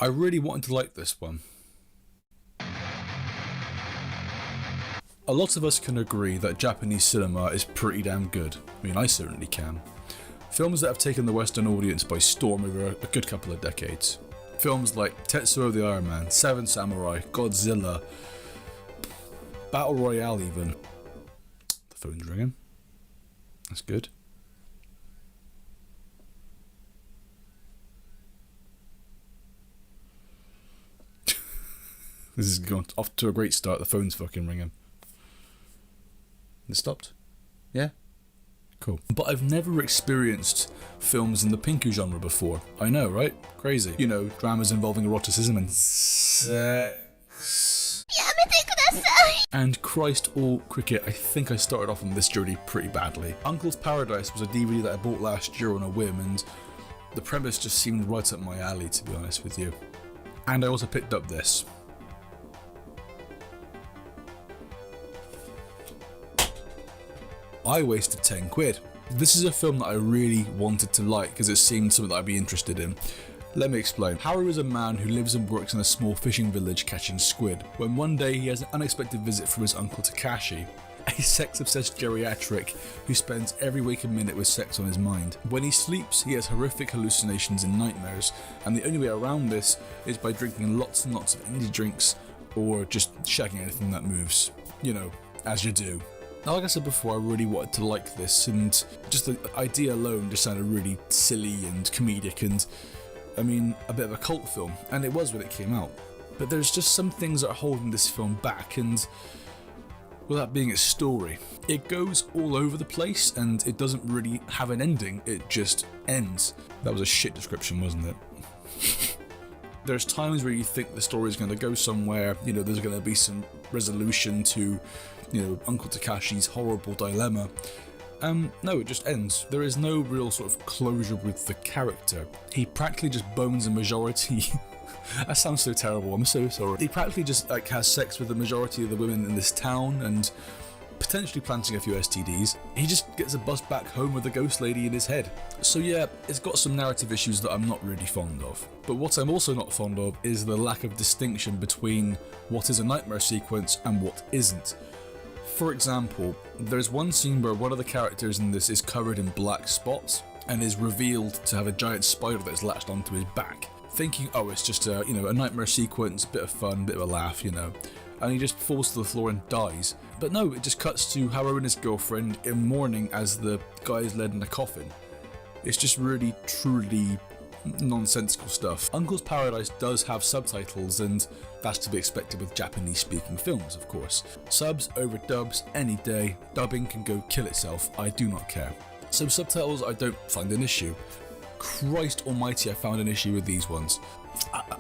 I really wanted to like this one. A lot of us can agree that Japanese cinema is pretty damn good. I mean, I certainly can. Films that have taken the Western audience by storm over a good couple of decades. Films like Tetsuo the Iron Man, Seven Samurai, Godzilla, Battle Royale even. The phone's ringing. That's good. This is going off to a great start. The phone's fucking ringing. It stopped? Yeah? Cool. But I've never experienced films in the Pinku genre before. I know, right? Crazy. You know, dramas involving eroticism and sex. And Christ all cricket, I think I started off on this journey pretty badly. Uncle's Paradise was a DVD that I bought last year on a whim, and the premise just seemed right up my alley, to be honest with you. And I also picked up this. I wasted 10 quid. This is a film that I really wanted to like because it seemed something that I'd be interested in. Let me explain. Haru is a man who lives and works in a small fishing village catching squid, when one day he has an unexpected visit from his uncle Takashi, a sex-obsessed geriatric who spends every waking minute with sex on his mind. When he sleeps, he has horrific hallucinations and nightmares, and the only way around this is by drinking lots and lots of energy drinks or just shagging anything that moves. You know, as you do. Now, like I said before, I really wanted to like this, and just the idea alone just sounded really silly and comedic and, I mean, a bit of a cult film, and it was when it came out. But there's just some things that are holding this film back, and well, that being its story. It goes all over the place, and it doesn't really have an ending, it just ends. That was a shit description, wasn't it? There's times where you think the story is going to go somewhere, you know, there's going to be some resolution to, you know, Uncle Takashi's horrible dilemma. No, it just ends. There is no real sort of closure with the character. He practically just bones a majority. That sounds so terrible, I'm so sorry. He practically just like has sex with the majority of the women in this town and potentially planting a few STDs. He just gets a bus back home with a ghost lady in his head. So yeah, it's got some narrative issues that I'm not really fond of. But what I'm also not fond of is the lack of distinction between what is a nightmare sequence and what isn't. For example, there's one scene where one of the characters in this is covered in black spots and is revealed to have a giant spider that's latched onto his back. Thinking, oh, it's just a, you know, a nightmare sequence, bit of fun, bit of a laugh, you know. And he just falls to the floor and dies. But no, it just cuts to Haru and his girlfriend in mourning as the guy is led in a coffin. It's just really, truly nonsensical stuff. Uncle's Paradise does have subtitles, and that's to be expected with Japanese-speaking films, of course. Subs over dubs any day. Dubbing can go kill itself. I do not care. So subtitles, I don't find an issue. Christ almighty, I found an issue with these ones.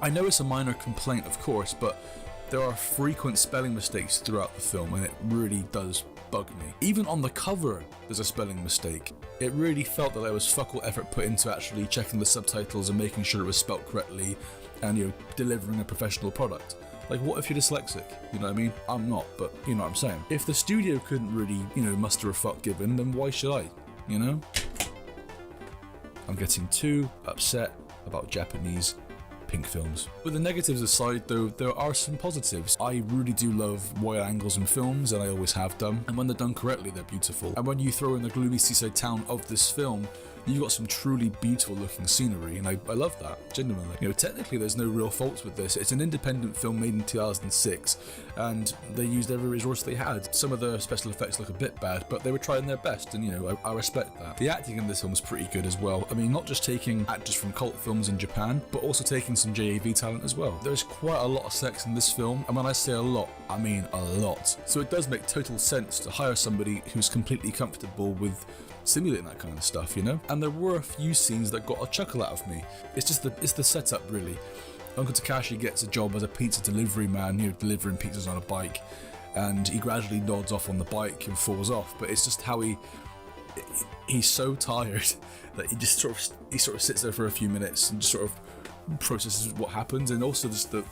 I know it's a minor complaint, of course, but there are frequent spelling mistakes throughout the film, and it really does bug me. Even on the cover, there's a spelling mistake. It really felt that there was fuck all effort put into actually checking the subtitles and making sure it was spelt correctly and, you know, delivering a professional product. Like, what if you're dyslexic? You know what I mean? I'm not, but you know what I'm saying. If the studio couldn't really, you know, muster a fuck given, then why should I? You know? I'm getting too upset about Japanese pink films. With the negatives aside though, there are some positives. I really do love wide angles in films, and I always have done, and when they're done correctly they're beautiful. And when you throw in the gloomy seaside town of this film, you got some truly beautiful looking scenery, and I love that, genuinely. You know, technically there's no real faults with this. It's an independent film made in 2006, and they used every resource they had. Some of the special effects look a bit bad, but they were trying their best, and you know, I respect that. The acting in this film is pretty good as well. I mean, not just taking actors from cult films in Japan, but also taking some JAV talent as well. There's quite a lot of sex in this film, and when I say a lot, I mean a lot. So it does make total sense to hire somebody who's completely comfortable with simulating that kind of stuff, you know? And there were a few scenes that got a chuckle out of me. It's the setup, really. Uncle Takashi gets a job as a pizza delivery man, you know, delivering pizzas on a bike, and he gradually nods off on the bike and falls off, but it's just how he's so tired that he sort of sits there for a few minutes and just sort of processes what happens, and also just the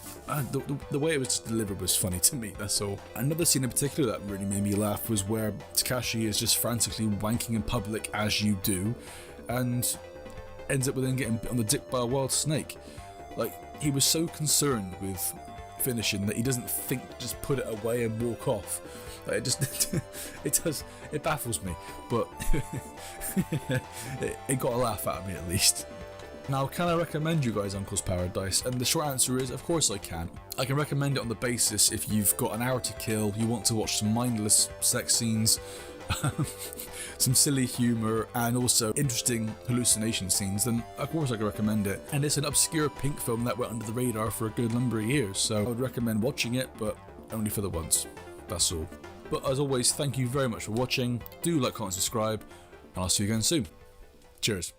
way it was just delivered was funny to me, that's all. Another scene in particular that really made me laugh was where Takashi is just frantically wanking in public, as you do, and ends up with him getting bit on the dick by a wild snake. Like, he was so concerned with finishing that he doesn't think to just put it away and walk off. Like, it just it baffles me, but it got a laugh out of me at least. Now, can I recommend you guys Uncle's Paradise? And the short answer is, of course I can. I can recommend it on the basis if you've got an hour to kill, you want to watch some mindless sex scenes, some silly humour, and also interesting hallucination scenes, then of course I can recommend it. And it's an obscure Pink film that went under the radar for a good number of years, so I would recommend watching it, but only for the once. That's all. But as always, thank you very much for watching. Do like, comment, subscribe, and I'll see you again soon. Cheers.